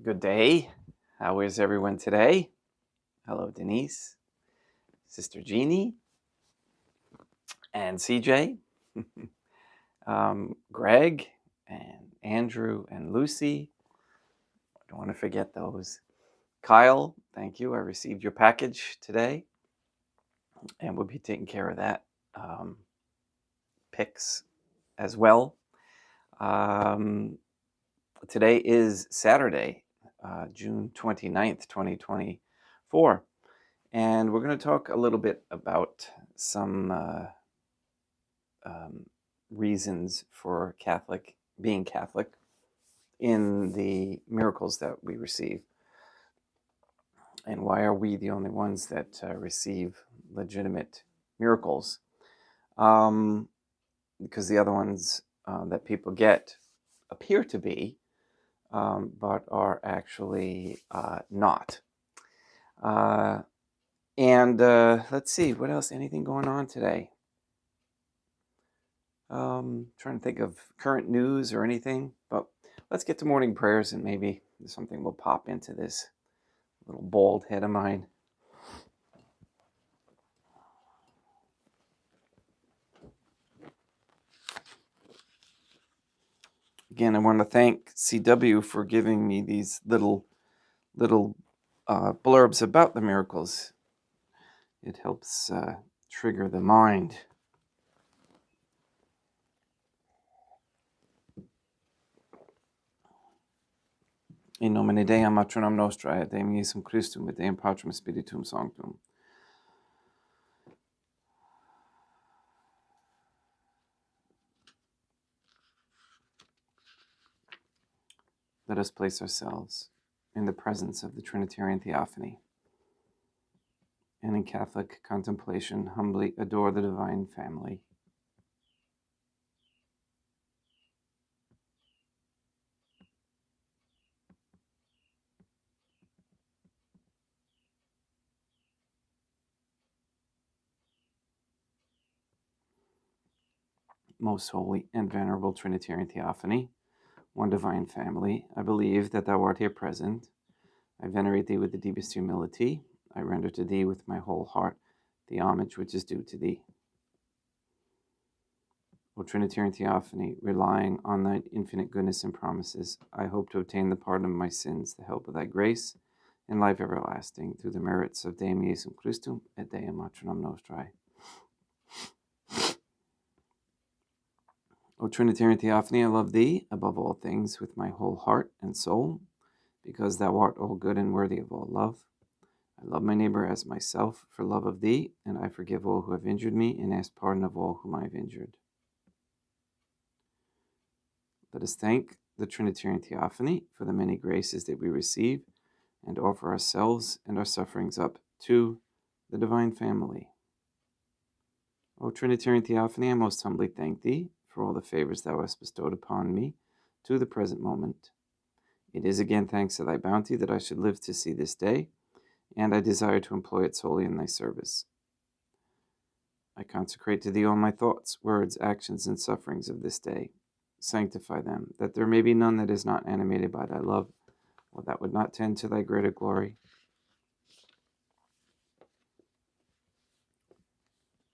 Good day. How is everyone today? Hello, Denise, Sister Jeannie, and CJ, Greg, and Andrew, and Lucy. I don't want to forget those. Kyle, thank you. I received your package today, and we'll be taking care of that. Pics as well. Today is Saturday, June 29th, 2024. And we're going to talk a little bit about some reasons for being Catholic in the miracles that we receive. And why are we the only ones that receive legitimate miracles? Because the other ones that people get appear to be, but are actually not. And let's see, what else? Anything going on today? Trying to think of current news or anything, but let's get to morning prayers and maybe something will pop into this little bald head of mine. Again, I want to thank CW for giving me these little blurbs about the miracles. It helps trigger the mind. In nomine Deum matronam nostrae, et Deum Iesum Christum, et Deum Patrum Spiritum Sanctum. Let us place ourselves in the presence of the Trinitarian Theophany, and in Catholic contemplation humbly adore the Divine Family. Most holy and venerable Trinitarian Theophany, one Divine Family, I believe that thou art here present. I venerate thee with the deepest humility. I render to thee with my whole heart the homage which is due to thee. O Trinitarian Theophany, relying on thy infinite goodness and promises, I hope to obtain the pardon of my sins, the help of thy grace, and life everlasting, through the merits of Deum Iesum Christum et Deum Matronam Nostrae. O Trinitarian Theophany, I love thee above all things with my whole heart and soul, because thou art all good and worthy of all love. I love my neighbor as myself for love of thee, and I forgive all who have injured me and ask pardon of all whom I have injured. Let us thank the Trinitarian Theophany for the many graces that we receive and offer ourselves and our sufferings up to the Divine Family. O Trinitarian Theophany, I most humbly thank thee for all the favors thou hast bestowed upon me to the present moment. It is again thanks to thy bounty that I should live to see this day, and I desire to employ it solely in thy service. I consecrate to thee all my thoughts, words, actions, and sufferings of this day. Sanctify them, that there may be none that is not animated by thy love, or that would not tend to thy greater glory.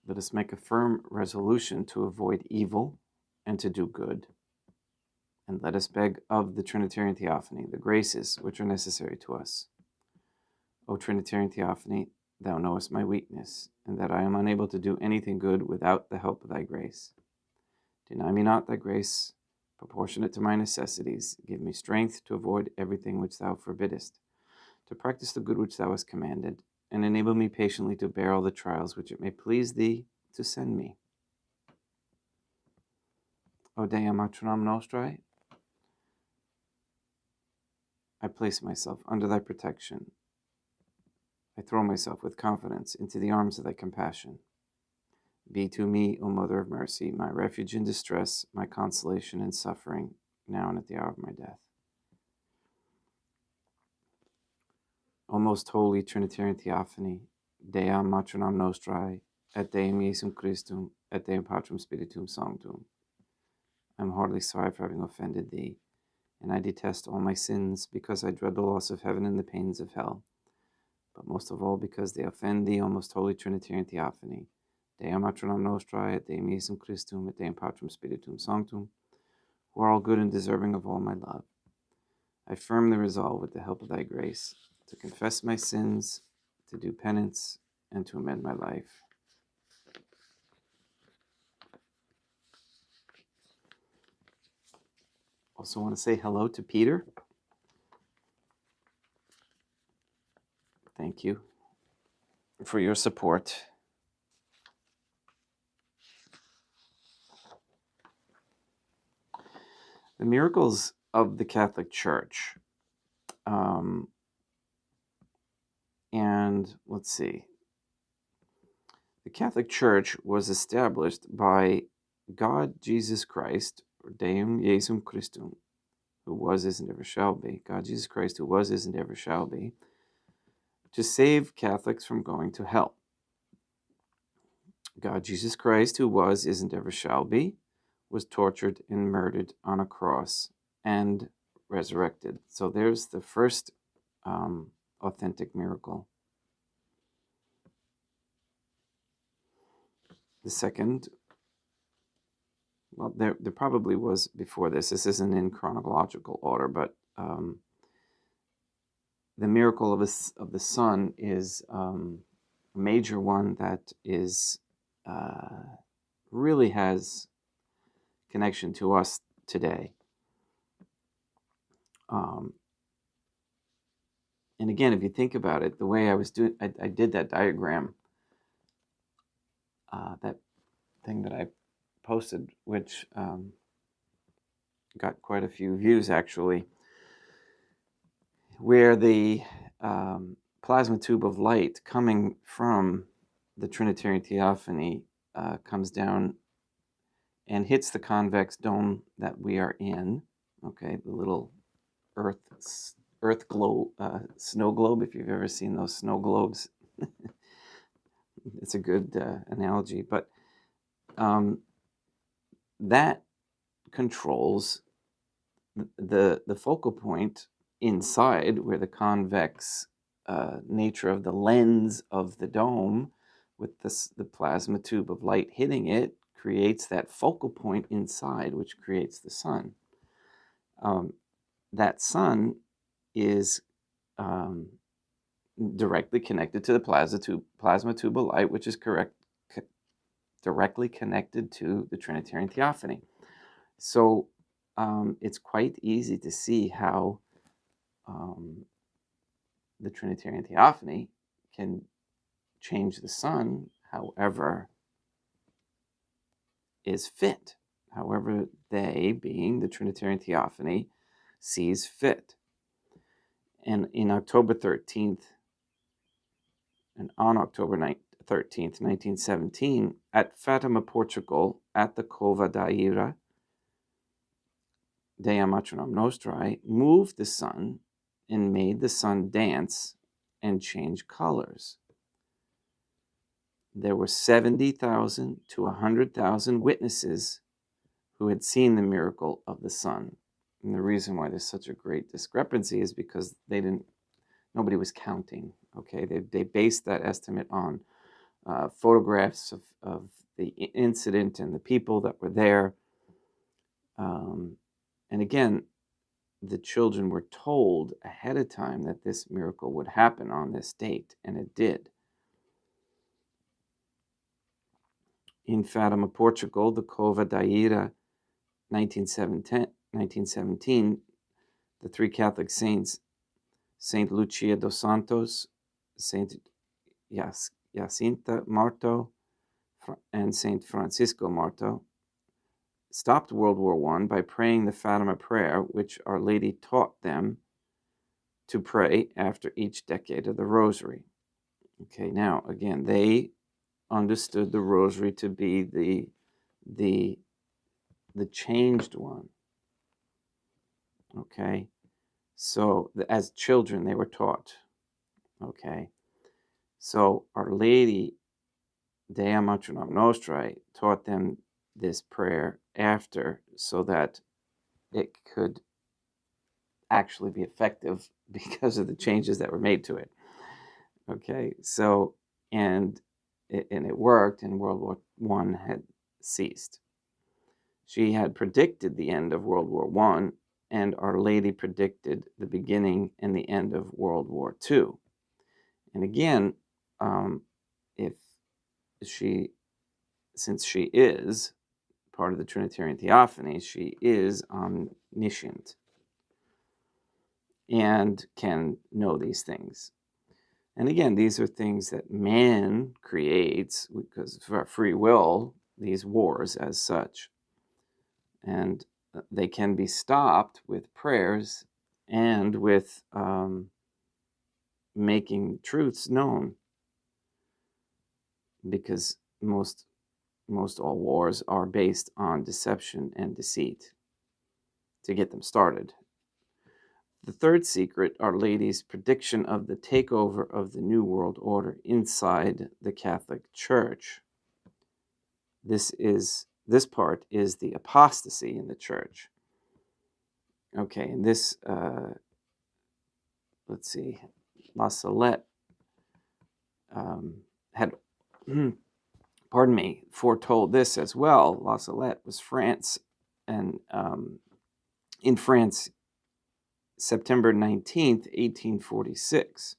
Let us make a firm resolution to avoid evil and to do good. And let us beg of the Trinitarian Theophany the graces which are necessary to us. O Trinitarian Theophany, thou knowest my weakness, and that I am unable to do anything good without the help of thy grace. Deny me not thy grace, proportionate to my necessities. Give me strength to avoid everything which thou forbiddest, to practice the good which thou hast commanded, and enable me patiently to bear all the trials which it may please thee to send me. O Deum Matronam Nostrae, I place myself under thy protection. I throw myself with confidence into the arms of thy compassion. Be to me, O Mother of Mercy, my refuge in distress, my consolation in suffering, now and at the hour of my death. O most holy Trinitarian Theophany, Deum Matronam Nostrae, et Deum Iesum Christum, et Deum Patrum Spiritum Sanctum. I am heartily sorry for having offended thee, and I detest all my sins, because I dread the loss of heaven and the pains of hell, but most of all because they offend thee, O most holy Trinitarian Theophany. Deum matronam nostrae, et Deum Iesum Christum, et Deum Patrum Spiritum Sanctum, who are all good and deserving of all my love. I firmly resolve, with the help of thy grace, to confess my sins, to do penance, and to amend my life. Also want to say hello to Peter. Thank you for your support. The miracles of the Catholic Church. And let's see. The Catholic Church was established by God Jesus Christ, or Deum Iesum Christum, who was, is, and ever shall be. God Jesus Christ, who was, is, and ever shall be, to save Catholics from going to hell. God Jesus Christ, who was, is, and ever shall be, was tortured and murdered on a cross and resurrected. So there's the first authentic miracle. The second, well, there probably was before this. This isn't in chronological order, but the miracle of the Son is a major one that is really has connection to us today. And again, if you think about it, the way I was doing, I did that diagram, that thing that I posted, which got quite a few views actually, where the plasma tube of light coming from the Trinitarian Theophany comes down and hits the convex dome that we are in. Okay, the little Earth globe, snow globe. If you've ever seen those snow globes, it's a good analogy. But that controls the focal point inside, where the convex nature of the lens of the dome with the plasma tube of light hitting it creates that focal point inside, which creates the sun. That sun is directly connected to the plasma tube of light, which is directly connected to the Trinitarian Theophany. So it's quite easy to see how the Trinitarian Theophany can change the sun however is fit, however they, being the Trinitarian Theophany, sees fit. And on October 13th, 1917, at Fatima, Portugal, at the Cova da Ira, Deum Matronam Nostrae, moved the sun and made the sun dance and change colors. There were 70,000 to 100,000 witnesses who had seen the miracle of the sun. And the reason why there's such a great discrepancy is because nobody was counting. Okay, they based that estimate on photographs of the incident and the people that were there. And again, the children were told ahead of time that this miracle would happen on this date, and it did. In Fatima, Portugal, the Cova da Ira, 1917, the three Catholic saints, Saint Lucia dos Santos, Saint Jacinta Marto, and Saint Francisco Marto, stopped World War I by praying the Fatima prayer, which Our Lady taught them to pray after each decade of the Rosary. Okay, now again, they understood the Rosary to be the changed one. Okay, so as children they were taught. Okay, so Our Lady, Deum Matronam Nostrae, taught them this prayer after, so that it could actually be effective because of the changes that were made to it. Okay, so, and it worked, and World War I had ceased. She had predicted the end of World War I, and Our Lady predicted the beginning and the end of World War II. And again, if she, since she is part of the Trinitarian Theophany, she is omniscient and can know these things. And again, these are things that man creates because of our free will, these wars as such. And they can be stopped with prayers and with making truths known, because most all wars are based on deception and deceit to get them started. The third secret, Our Lady's prediction of the takeover of the New World Order inside the Catholic Church. This part is the apostasy in the church. Okay, and this, let's see, La Salette had, foretold this as well. La Salette was France, and in France, September 19th, 1846.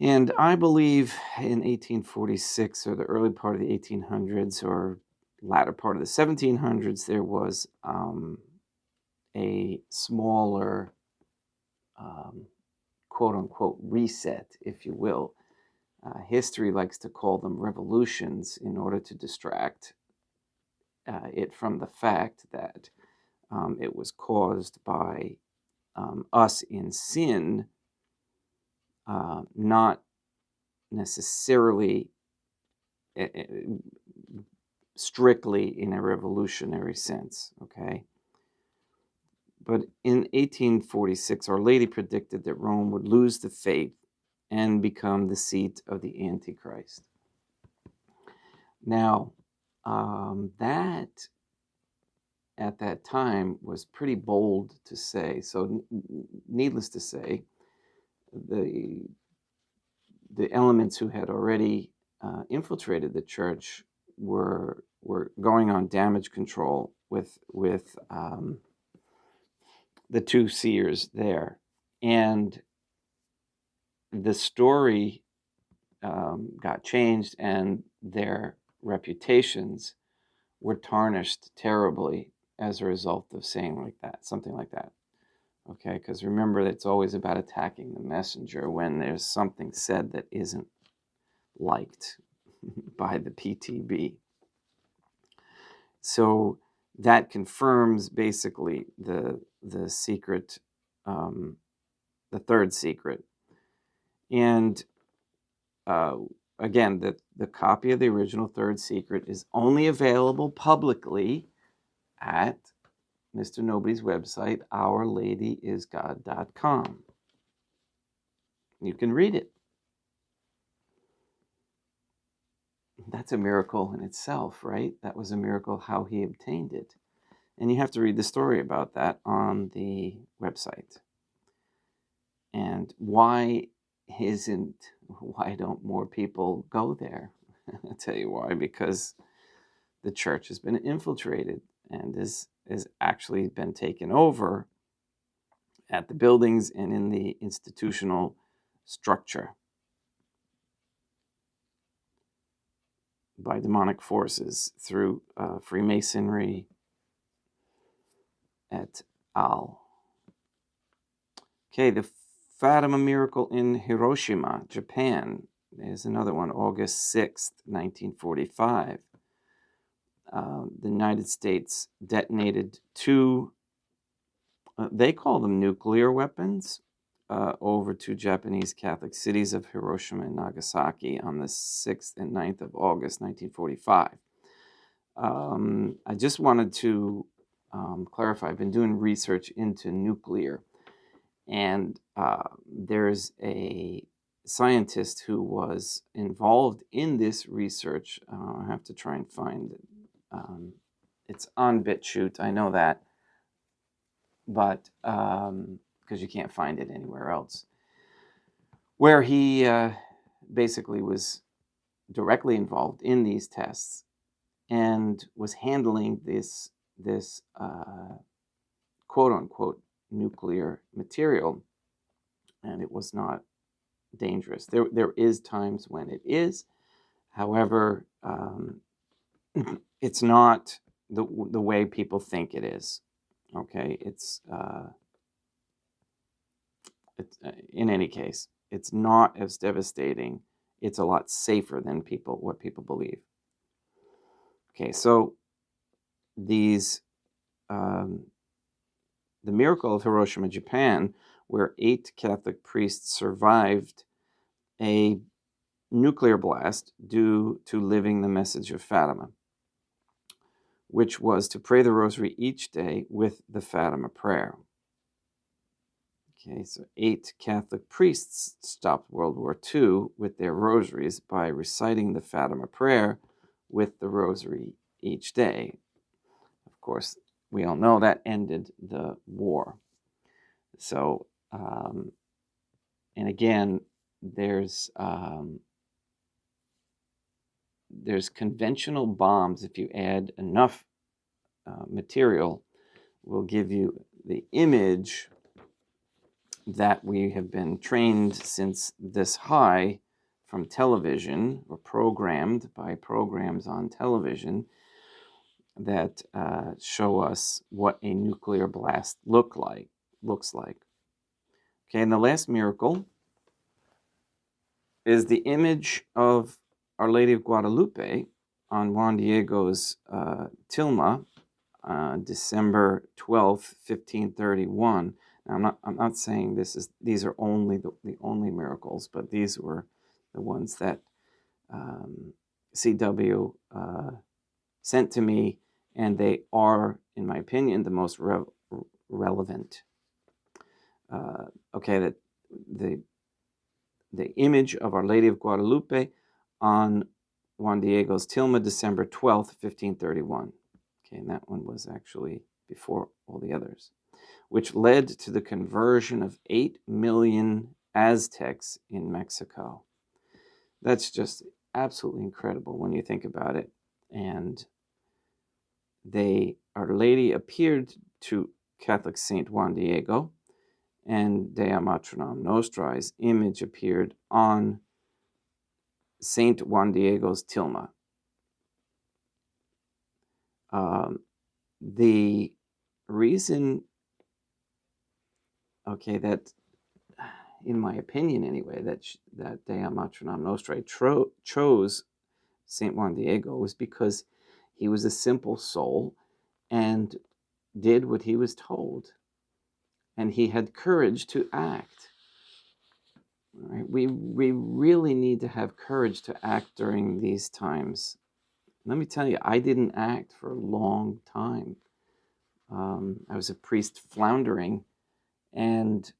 And I believe in 1846, or the early part of the 1800s, or latter part of the 1700s, there was a smaller, quote-unquote, reset, if you will. History likes to call them revolutions in order to distract it from the fact that it was caused by us in sin, not necessarily strictly in a revolutionary sense, okay? But in 1846, Our Lady predicted that Rome would lose the faith and become the seat of the Antichrist. Now, that at that time was pretty bold to say. So, needless to say, the elements who had already infiltrated the church were going on damage control with the two seers there, and the story got changed, and their reputations were tarnished terribly as a result of saying something like that. Okay, because remember, it's always about attacking the messenger when there's something said that isn't liked by the PTB. So that confirms basically the secret, the third secret. And again, the copy of the original third secret is only available publicly at Mr. Nobody's website, OurLadyIsGod.com. You can read it. That's a miracle in itself, right? That was a miracle how he obtained it. And you have to read the story about that on the website. And why don't more people go there? I'll tell you why. Because the church has been infiltrated and is actually been taken over at the buildings and in the institutional structure by demonic forces through Freemasonry et al. Okay, the Fatima miracle in Hiroshima, Japan. There's another one, August 6th, 1945. The United States detonated two, they call them nuclear weapons, over two Japanese Catholic cities of Hiroshima and Nagasaki on the 6th and 9th of August, 1945. I just wanted to clarify, I've been doing research into nuclear, and there's a scientist who was involved in this research. I have to try and find it. It's on BitChute, I know that. but because you can't find it anywhere else, where he basically was directly involved in these tests and was handling this quote unquote nuclear material, and it was not dangerous. There is times when it is, however, it's not the way people think it is. Okay, it's in any case, it's not as devastating. It's a lot safer than what people believe. Okay, so these the miracle of Hiroshima, Japan, where 8 Catholic priests survived a nuclear blast due to living the message of Fatima, which was to pray the rosary each day with the Fatima prayer. Okay, so 8 Catholic priests stopped World War II with their rosaries by reciting the Fatima prayer with the rosary each day. Of course, we all know that ended the war. So, and again, there's conventional bombs. If you add enough material, will give you the image that we have been trained since this high from television, or programmed by programs on television that show us what a nuclear blast looks like. Okay, and the last miracle is the image of Our Lady of Guadalupe on Juan Diego's tilma, December 12th, 1531. Now, I'm not saying these are only the only miracles, but these were the ones that CW sent to me, and they are, in my opinion, the most relevant. Okay, that the image of Our Lady of Guadalupe on Juan Diego's tilma, December 12th, 1531. Okay, and that one was actually before all the others, which led to the conversion of 8 million Aztecs in Mexico. That's just absolutely incredible when you think about it. And Our Lady appeared to Catholic Saint Juan Diego, and Dea Matronam Nostrae's image appeared on Saint Juan Diego's tilma. The reason, okay, that, in my opinion anyway, that Dea Matronam Nostrae chose Saint Juan Diego was because he was a simple soul and did what he was told, and he had courage to act. Right? We really need to have courage to act during these times. Let me tell you, I didn't act for a long time. I was a priest floundering, and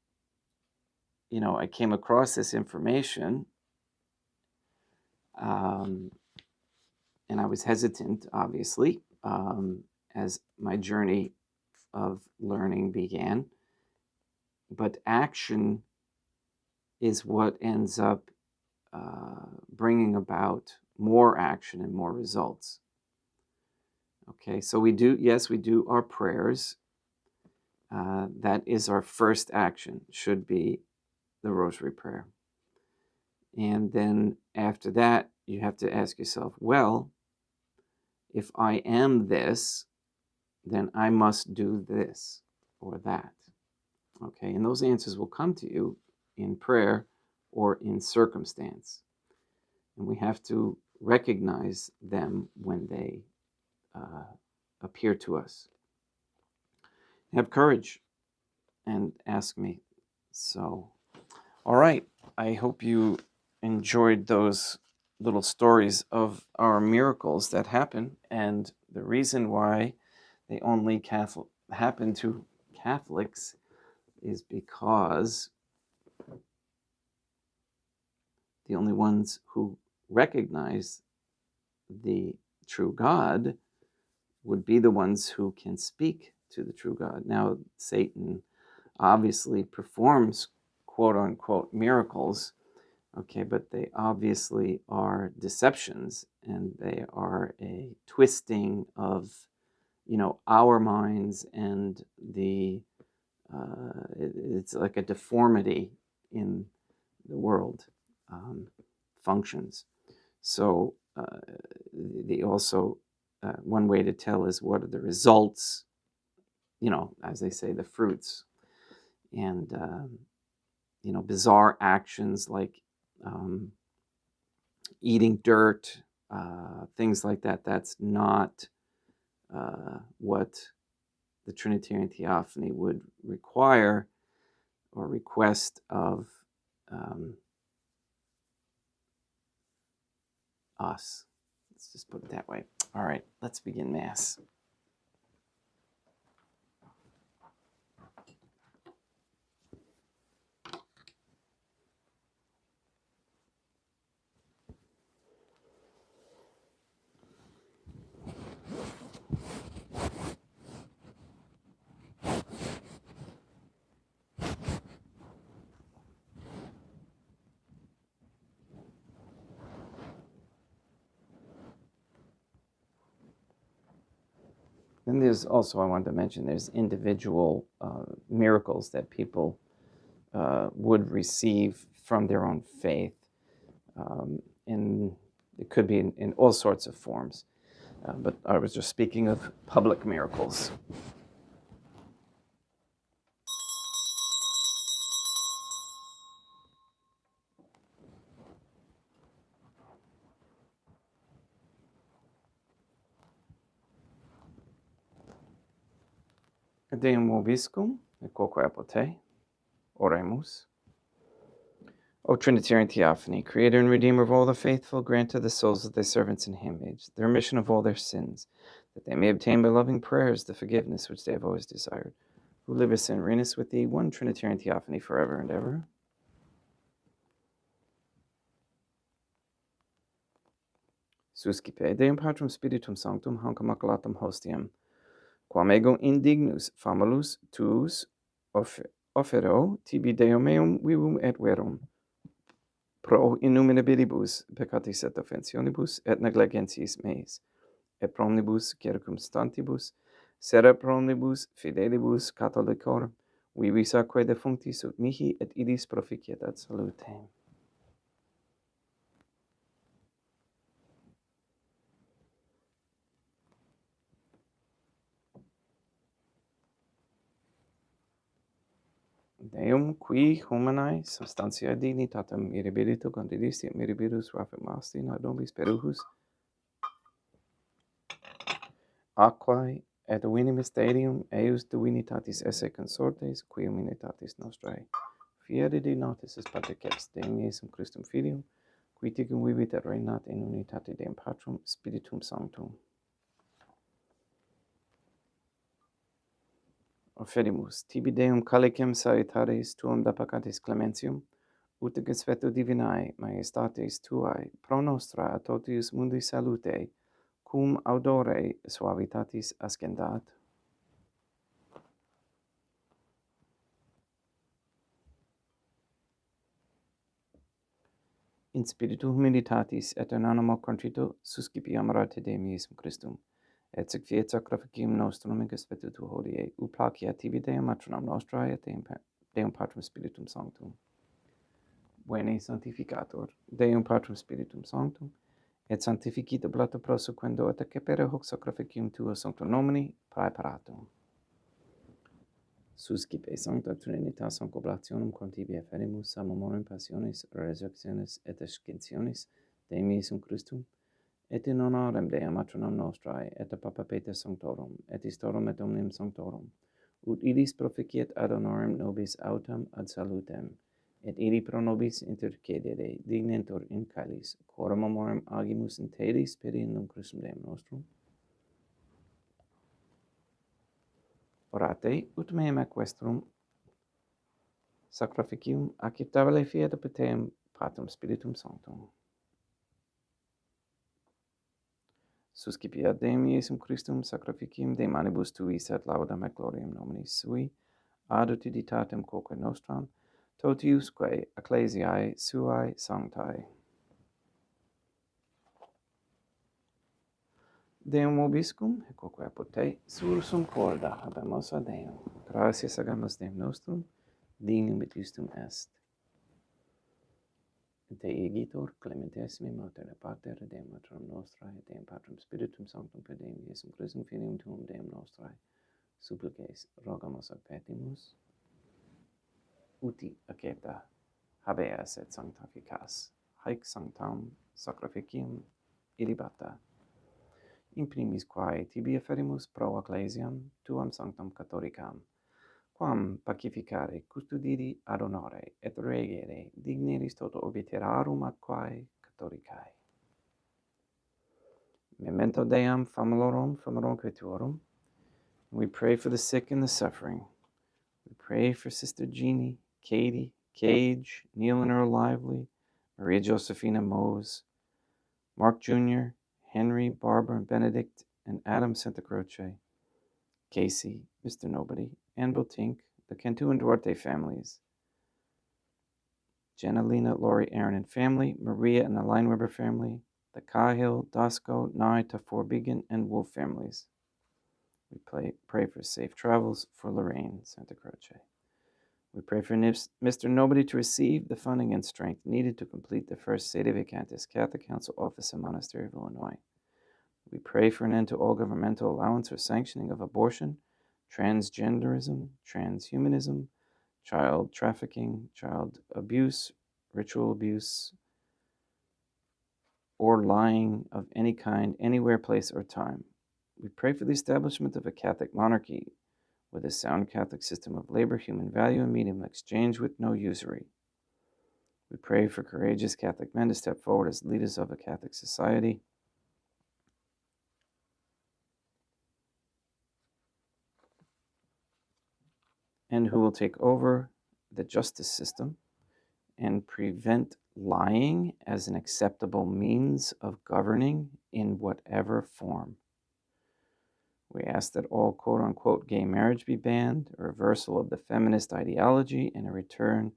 I came across this information, and I was hesitant, obviously, as my journey of learning began. But action is what ends up bringing about more action and more results. Okay, so we do our prayers. That is our first action, should be the rosary prayer. And then after that, you have to ask yourself, well, if I am this, then I must do this or that. Okay, and those answers will come to you in prayer or in circumstance. And we have to recognize them when they appear to us. Have courage and ask me. So, all right, I hope you enjoyed those little stories of our miracles that happen, and the reason why they only happen to Catholics is because the only ones who recognize the true God would be the ones who can speak to the true God. Now, Satan obviously performs quote-unquote miracles, okay, but they obviously are deceptions, and they are a twisting of, our minds, and it's like a deformity in the world functions. So one way to tell is what are the results, as they say, the fruits, and bizarre actions like eating dirt, things like that. That's not what the Trinitarian Theophany would require or request of us. Let's just put it that way. All right, let's begin Mass. And there's also, I wanted to mention, there's individual miracles that people would receive from their own faith. And it could be in all sorts of forms. But I was just speaking of public miracles. Deum vobiscum, et quoque apote, oremus. O Trinitarian Theophany, Creator and Redeemer of all the faithful, grant to the souls of thy servants and handmaids the remission of all their sins, that they may obtain by loving prayers the forgiveness which they have always desired, who livest and reignest with thee, one Trinitarian Theophany, forever and ever. Suscipe Deum Patrum Spiritum Sanctum, hanc immaculatum hostiam, quam ego indignus famulus tuus offero tibi Deum meum vivum et verum, pro innumerabilibus peccatis et offensionibus et negligentis meis, et promnibus circumstantibus, sera promnibus fidelibus catholicorum, vivis atque defunctis ut mihi et idis proficietat salutem. Deum qui humanae substantiae dignitatem mirabilito condidis et mirabilis raffirmasti ad nobis peruhus, aquae et divini mysterium eius divinitatis esse consortes, qui humanitatis nostrae fieri notis est patriceps Deum Iesum Christum Filium, qui ticum vivit et regnat in unitate Deum Patrum Spiritum Sanctum. Offerimus tibi Deum calicem salutaris tuum da peccatis clementium, ut gesveto divinae majestatis tuae pro nostra a totius mundi salute, cum audore suavitatis ascendat. In spiritu humilitatis et in animo contrito suscipiam rate Deum Iesum Christum, et sic fiat sacrificium nostrum in gesvetu tu hodie, ut placiat tibi Deum matronam nostrae et Deum Patrum Spiritum Sanctum. Veni sanctificator Deum Patrum Spiritum Sanctum, et sanctificita blata prosequendo et accepere hoc sacrificium tuo sanctum nomini praeparatum. Suscipe Sancta Trinitas Sancta Oblationum contibia ferimus a memoriam passionis, resurrectionis et ascensionis Deum Iesum Christum, et in honorem Dei matronam nostrae, et a Papa Peter Sanctorum, et istorum et omnium Sanctorum, ut idis proficiet ad honorem nobis autem ad salutem, et idi pro nobis intercedere dignentur in caelis, quorum memoriam agimus in tedis periendum Christum Deum nostrum. Orate, ut meam equestrum sacrificium acceptabile fiat Pateam Patrum Spiritum Sanctum. suscipia Deum Iesum Christum sacrificium de manibus tuis et laudam et gloriam nominis sui, ad utilitatem quoque nostram, totiusque ecclesiae suae sanctae. Deum vobiscum, et quoque apud te, sursum corda habemus a Deum. Gratias agamus Deum nostrum, dignum et justum est. Te igitur clementissimi mater pater Deum matrum nostrae, Deum Patrum Spiritum Sanctum per Deum Iesum Christum filium tuum Deum nostrae, supplices rogamus ad petimus, uti aceta habeas et sanctificas, haec sanctam sacrificium illibata, in primis quae tibi afferimus pro ecclesiam tuam sanctam catholicam, quam pacificare, custodiri ad honore, et regere digneris toto obiterarum atquae catholicae. Memento Deum familiarum tuorum. We pray for the sick and the suffering. We pray for Sister Jeannie, Katie, Cage, Neil and Earl Lively, Maria Josephina Mose, Mark Jr., Henry, Barbara, and Benedict, and Adam Santa Croce, Casey, Mr. Nobody, Ann Botink, the Cantu and Duarte families, Jenna, Lena, Lori, Aaron, and family, Maria and the Lineweber family, the Cahill, Dasco, Nye, Tafor, and Wolf families. We pray for safe travels for Lorraine, Santa Croce. We pray for Mr. Nobody to receive the funding and strength needed to complete the first Sede Vacantis Catholic Council office in Monastery of Illinois. We pray for an end to all governmental allowance or sanctioning of abortion, transgenderism, transhumanism, child trafficking, child abuse, ritual abuse, or lying of any kind, anywhere, place, or time. We pray for the establishment of a Catholic monarchy with a sound Catholic system of labor, human value, and medium exchange with no usury. We pray for courageous Catholic men to step forward as leaders of a Catholic society. And who will take over the justice system and prevent lying as an acceptable means of governing in whatever form. We ask that all quote-unquote gay marriage be banned, a reversal of the feminist ideology, and a return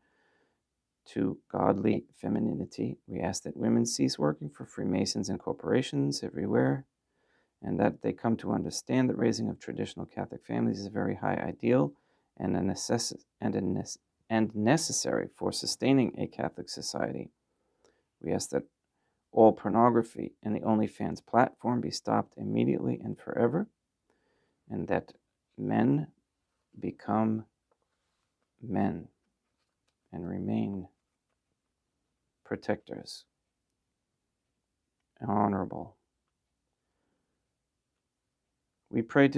to godly femininity. We ask that women cease working for Freemasons and corporations everywhere, and that they come to understand that raising of traditional Catholic families is a very high ideal and necessary for sustaining a Catholic society. We ask that all pornography and the OnlyFans platform be stopped immediately and forever, and that men become men and remain protectors, honorable. We pray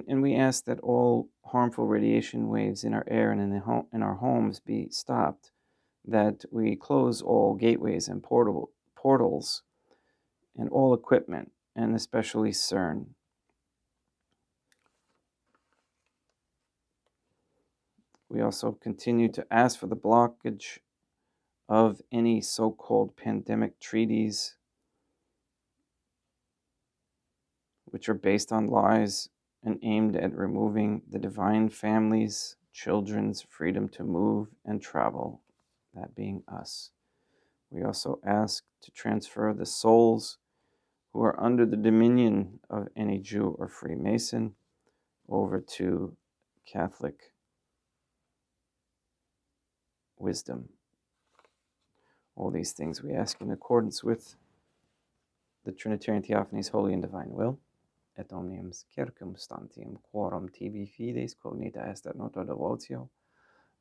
and we ask that all harmful radiation waves in our air and in our homes be stopped, that we close all gateways and portals and all equipment, and especially CERN. We also continue to ask for the blockage of any so-called pandemic treaties which are based on lies and aimed at removing the divine family's children's freedom to move and travel, that being us. We also ask to transfer the souls who are under the dominion of any Jew or Freemason over to Catholic wisdom. All these things we ask in accordance with the Trinitarian Theophany's holy and divine will. Et omnium circumstantium quorum tibi fides cognita est et nota devotio,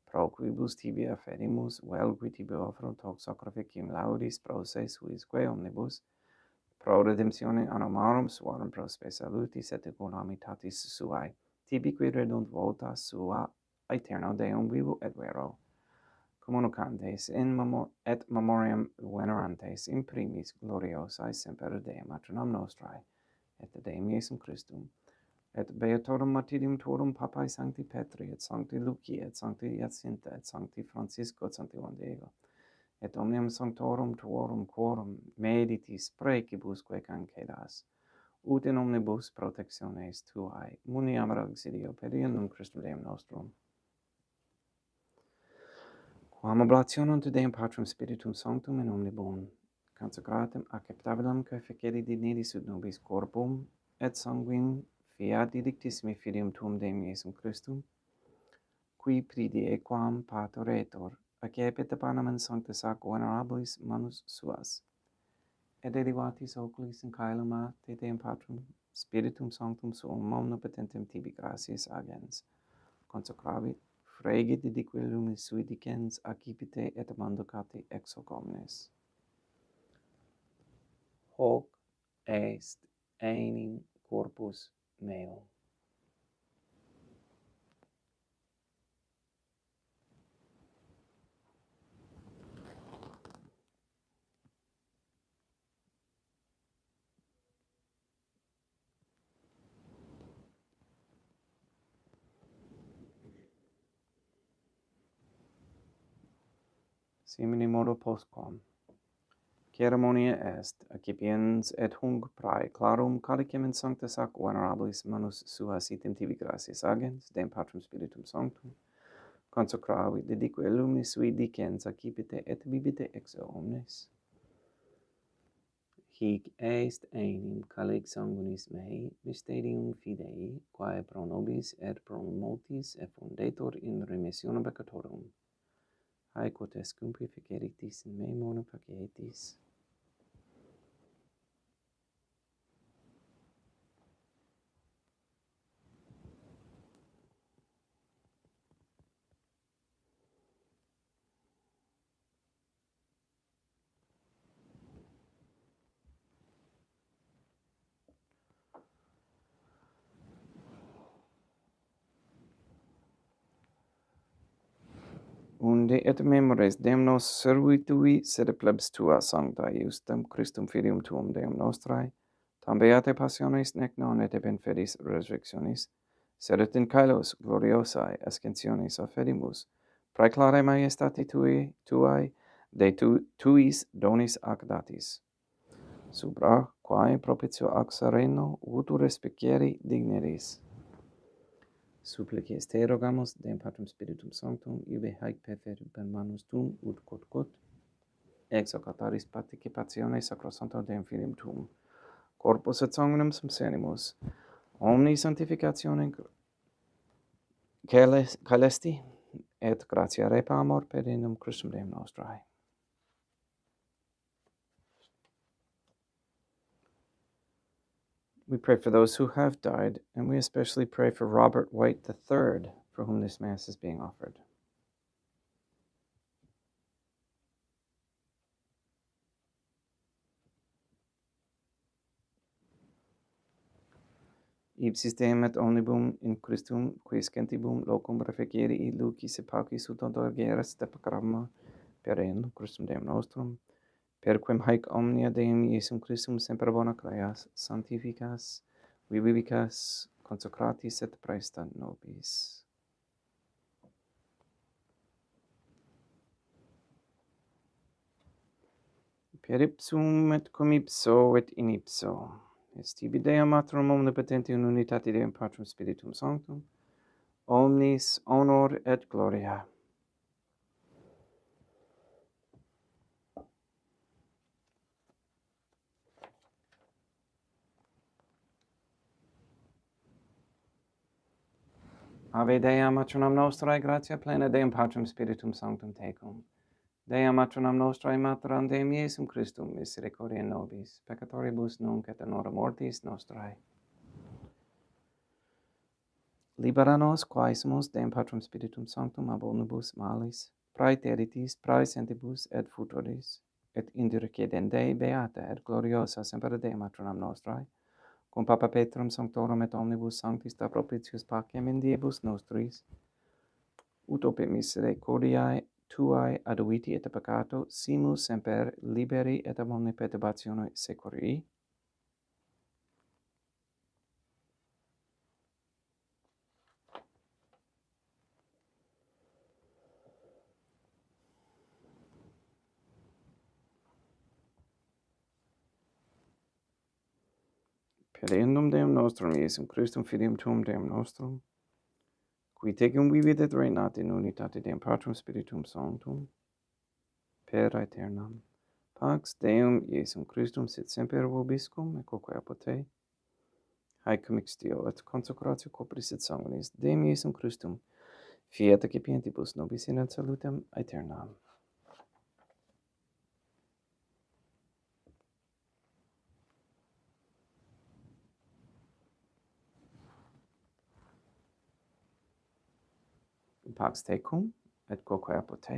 pro quibus tibi afferimus, vel qui tibi offro toc sacrificium laudis pro se suisque omnibus, pro redemptione anomarum suarum pro spe salutis et economitatis suae, tibi qui redunt vota sua aeterno Deum vivo et vero, communicantes et memoriam venerantes in primis gloriosae semper Deum matronam nostrae, et Deum Iesum Christum, et beatorum martyrium tuorum papae Sancti Petri, et Sancti Lucia, et Sancti Jacinta, et Sancti Francisco, et Sancti Juan Diego, et omnium sanctorum tuorum quorum meditis precibusque cancedas, ut in omnibus protectiones tuae, muniamur auxilio per iam Christum Deum nostrum. Quam oblationem te Deum Patrum Spiritum Sanctum in omnibus consecratum acceptabilum quae feceli dignitis ut nobis corpum et sanguinem fiat didictissimi filium tuum Deum Iesum Christum, qui pridie quam patoretur, accepit panem in sancta sac venerabilis manus suas, et elevatis oculis in caelum a te Deum Patrum Spiritum Sanctum suum omnipotentem tibi gratias agens, consecravit, fregit didique lumis sui dicens, accipite et manducate ex hoc omnes. Hoc est enim corpus meo. Simini modo postquam. Ceremonia est, accipiens et hunc prae clarum calicem in sancta sac venerabilis manus suas item tibi gratias agens, Deum Patrum Spiritum Sanctum, consecravit didique lumis sui dicens, accipite et bibite ex omnes. Hic est enim calic sanguinis mei, mysterium fidei, quae pro nobis et pro multis effundetur in remissionem peccatorum. Haec quod est cumque feceritis in me mono facietis. Unde et memores Deum nos servitui sed plebs tua sancta iustem Christum filium tuum Deum nostrae, tam beate passiones nec non et in fidis resurrectionis, sed et in caelos gloriosae ascensionis offedimus, praeclare maiestati tuae de tuis donis ac datis. Subra quae propitio ac sereno utur respicieri digneris. Supplices te rogamus, Deum Patrum Spiritum Sanctum, iube haec perferit per manus tuum, ut quod, ex hoc altaris participationes sacrosancto Deum Filium tuum, corpus et sanguinem subsenimus, omni sanctificatione caelesti, et gratia repamur per inum Christum Deum nostrae. We pray for those who have died, and we especially pray for Robert White III, for whom this Mass is being offered. Ipsis Deum et omnibum in Christum, quis gentibum locum refeceri lucis et paucis ut odorgeras de peccarum per in Christum Deum nostrum, per quem haec omnia Deum Iesum Christum semper bona creas, sanctificas, vivicas, consecratis et praesta nobis. Per ipsum et cum ipso et in ipso, est tibi Deum Matrum omnipotenti in unitate Deum Patrum Spiritum Sanctum, omnis honor et gloria. Ave Dea Matronam Nostrae, gratia plena Deum Patrum Spiritum Sanctum tecum. Dea Matronam Nostrae, Materam Deum Iesum Christum, misericordia nobis, peccatoribus nunc et in hora mortis nostrae. Libera nos, quae sumus Deum Patrum Spiritum Sanctum, ab omnibus malis, praeteritis, praesentibus et futuris, et indurcedende beata et gloriosa semper Dea Matronam Nostrae, cum Papa Petrum Sanctorum et omnibus sanctis da propitius pacem in diebus nostris, ut ope misericordiae tuae aduiti et peccato, simus semper liberi et ab omni perturbatione securi. Perdendum Deum nostrum, Iesum Christum, fidem tuum Deum nostrum, qui tecum vivit et reinat in unitate Deum Patrum Spiritum Sanctum, per aeternam. Pax Deum Iesum Christum sit semper vobiscum, et quoque apud te, haec mixtio et consecratio corporis et sanguinis Deum Iesum Christum, fiat accipientibus nobis in salutem aeternam. Pax tecum, et quoque apud te,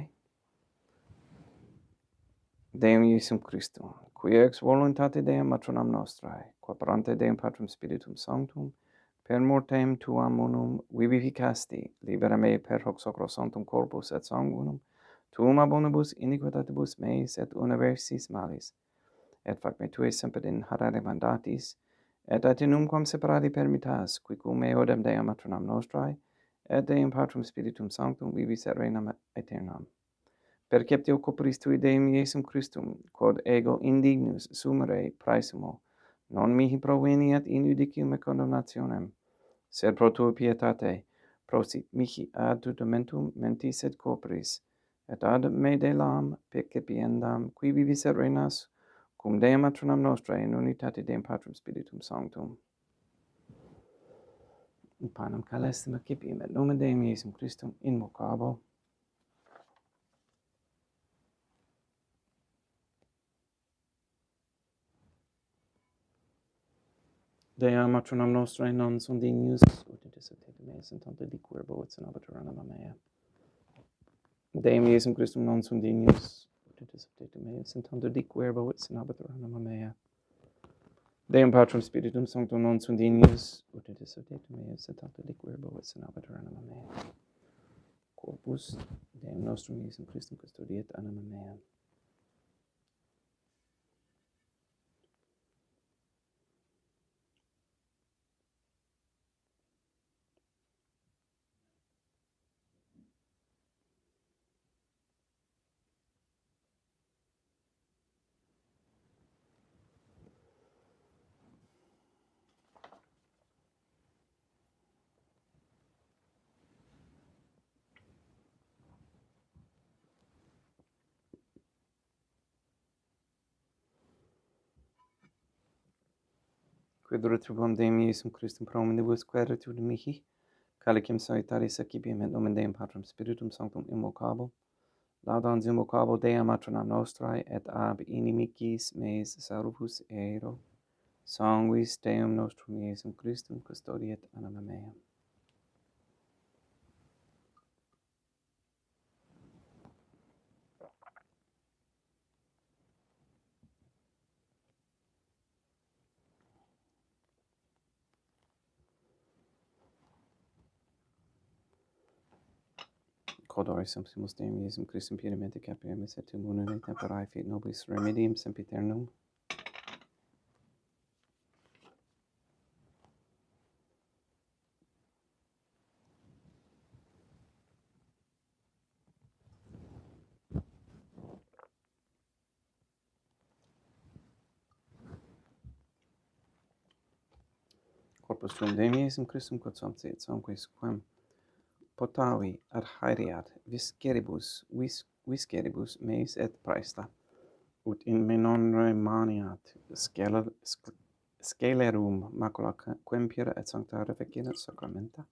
Deum Iesum Christum, qui ex voluntate Deum matronam nostrae, quaparante Deum Patrum Spiritum Sanctum, per mortem tuam unum vivificasti, libera me per hoc sacrosanctum corpus et sanguinum, tuum abonibus iniquitatibus meis et universis malis, et fac me tue semper in harare mandatis, et atinumquam separati permittas, qui cum eodem Deum matronam nostrae, et Deum Patrum Spiritum Sanctum vivis et reinam aeternam. Perceptio corporis tui Deum Iesum Christum, quod ego indignus sumere praesumo, non mihi proveniat in judicium et condemnationem, sed pro tua pietate, prosit mihi ad tutamentum mentis et corporis, et ad me delam percipiendam, qui vivis et reinas, cum Deum matronam nostrae in unitate Deum Patrum Spiritum Sanctum. In panem calestim accipiem et nomen Deum Iesum Christum invocabo. Dea matronam nostrae non sunt dignius, ut in dissertate meas in tanto diquerbo et senabatur anima mea. Deum Iesum Christum non sunt dignius, ut in dissertate meas in tanto diquerbo et senabatur anima mea. Deum Patrum Spiritum Sanctum non sunt dignius, ut in dissertate meas in tanto diquerbo et senabatur anima mea. Corpus Deum nostrum Iesum Christum custodiet anima mea. Quid retribum Deum Iesum Christum pro omnibus quaeritud mihi, calicem salutaris accipiem et nomen Deum Patrum Spiritum Sanctum invocabo, laudans invocabo Deum matronam nostrae et ab inimicis meis salvus ero, sanguis Deum nostrum Iesum Christum custodiet anima mea. Codore sumpsimus Deum Iesum Christum piedemente capiamus et tum unum et temperae fit nobis remedium sempiternum. Corpus tuum Deum Iesum Christum quod sancti et sanguis quem potavi ad haereat visceribus meis et praesta, ut in me non remaniat scelerum macula quem pura et sancta refecerat sacramenta.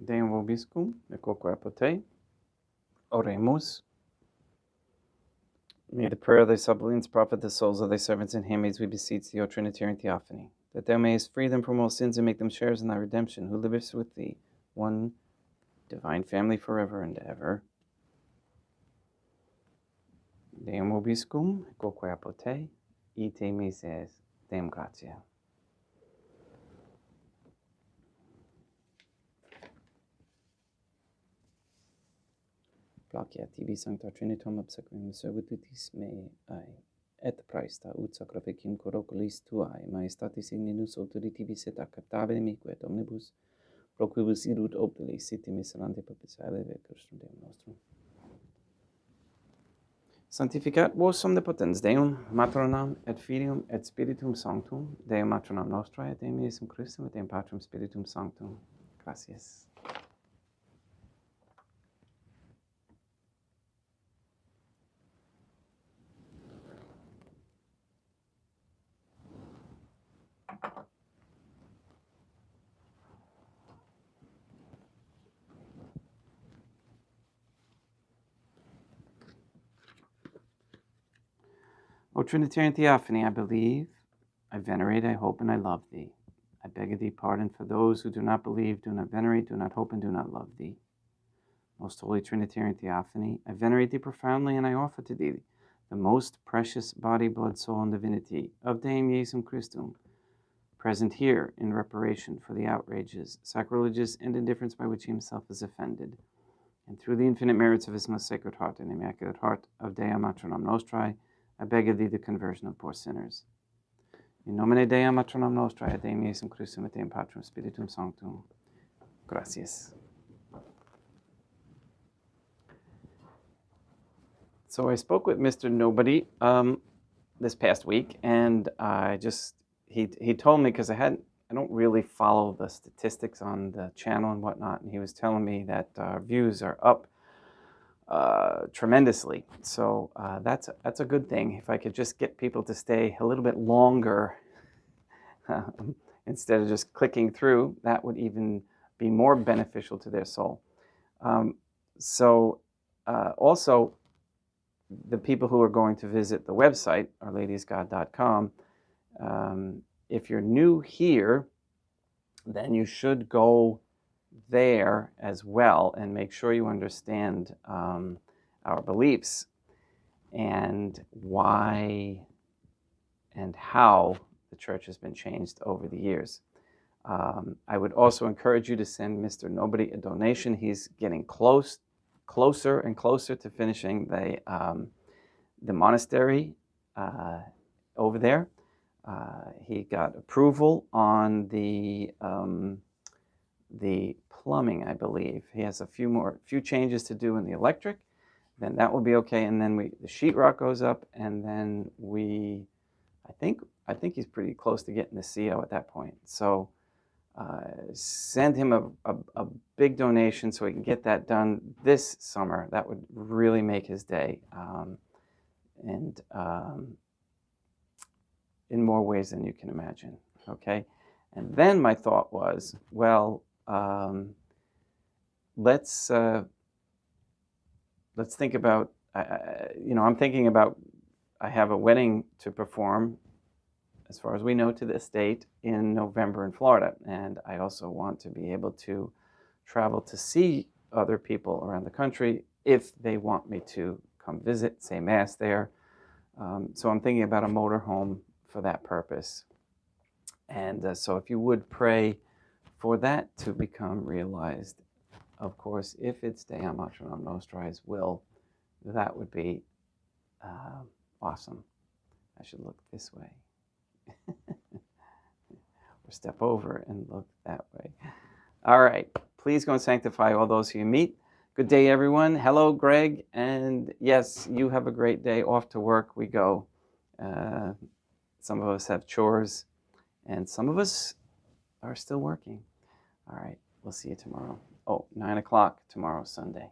Deum vobiscum, et quoque apote. Oremus. May the prayer of thy suppliants profit the souls of thy servants and handmaids, we beseech thee, O Trinitarian Theophany, that thou mayest free them from all sins and make them sharers in thy redemption, who livest with thee, one divine family forever and ever. Deum vobiscum, et quoque apote, ite mises, Deum gratia. Placia tibi sancta Trinitum obsequium servitutis mei, et praesta ut sacrificium coroculis tuae, maestatis igninus autoritibis et acceptabile mique et omnibus, pro quibus irut obili siti miserante propitiale ve Christum Deum nostrum. Sanctificat vos omnipotens Deum, Matronam et Filium et Spiritum Sanctum, Deum Matronam nostrae, et Deum Iesum Christum, et Deum Patrum Spiritum Sanctum. Gracias. O Trinitarian Theophany, I believe, I venerate, I hope, and I love thee. I beg of thee pardon for those who do not believe, do not venerate, do not hope, and do not love thee. Most Holy Trinitarian Theophany, I venerate thee profoundly, and I offer to thee the most precious body, blood, soul, and divinity of Deum Iesum Christum, present here in reparation for the outrages, sacrileges, and indifference by which he himself is offended, and through the infinite merits of his most sacred heart and immaculate heart of Dea Matronam Nostrae, I beg of thee the conversion of poor sinners. In nomine Dei Matronam Nostrae, et Deum Iesum Christum, et Deum Patrum Spiritum Sanctum. Gracias. So I spoke with Mr. Nobody this past week, and he told me, because I don't really follow the statistics on the channel and whatnot, and he was telling me that our views are up tremendously. So that's a good thing. If I could just get people to stay a little bit longer instead of just clicking through, that would even be more beneficial to their soul. Also, the people who are going to visit the website, ourladiesgod.com, if you're new here, then you should go there as well and make sure you understand our beliefs and why and how the church has been changed over the years. I would also encourage you to send Mr. Nobody a donation. He's getting closer and closer to finishing the monastery over there. He got approval on the plumbing, I believe. He has a few changes to do in the electric. Then that will be okay. And then the sheetrock goes up, and then I think he's pretty close to getting the CO at that point. So send him a big donation so he can get that done this summer. That would really make his day, and in more ways than you can imagine. Okay, and then my thought was, well, let's think about. I'm thinking about. I have a wedding to perform, as far as we know, to this date in November in Florida. And I also want to be able to travel to see other people around the country if they want me to come visit, say Mass there. So I'm thinking about a motorhome for that purpose. And so if you would pray for that to become realized, of course, if it's Dea Matronam Nostrae's will, that would be awesome. I should look this way. Or step over and look that way. All right. Please go and sanctify all those who you meet. Good day, everyone. Hello, Greg. And yes, you have a great day. Off to work we go. Some of us have chores, and some of us are still working. All right. We'll see you tomorrow. 9 o'clock tomorrow, Sunday.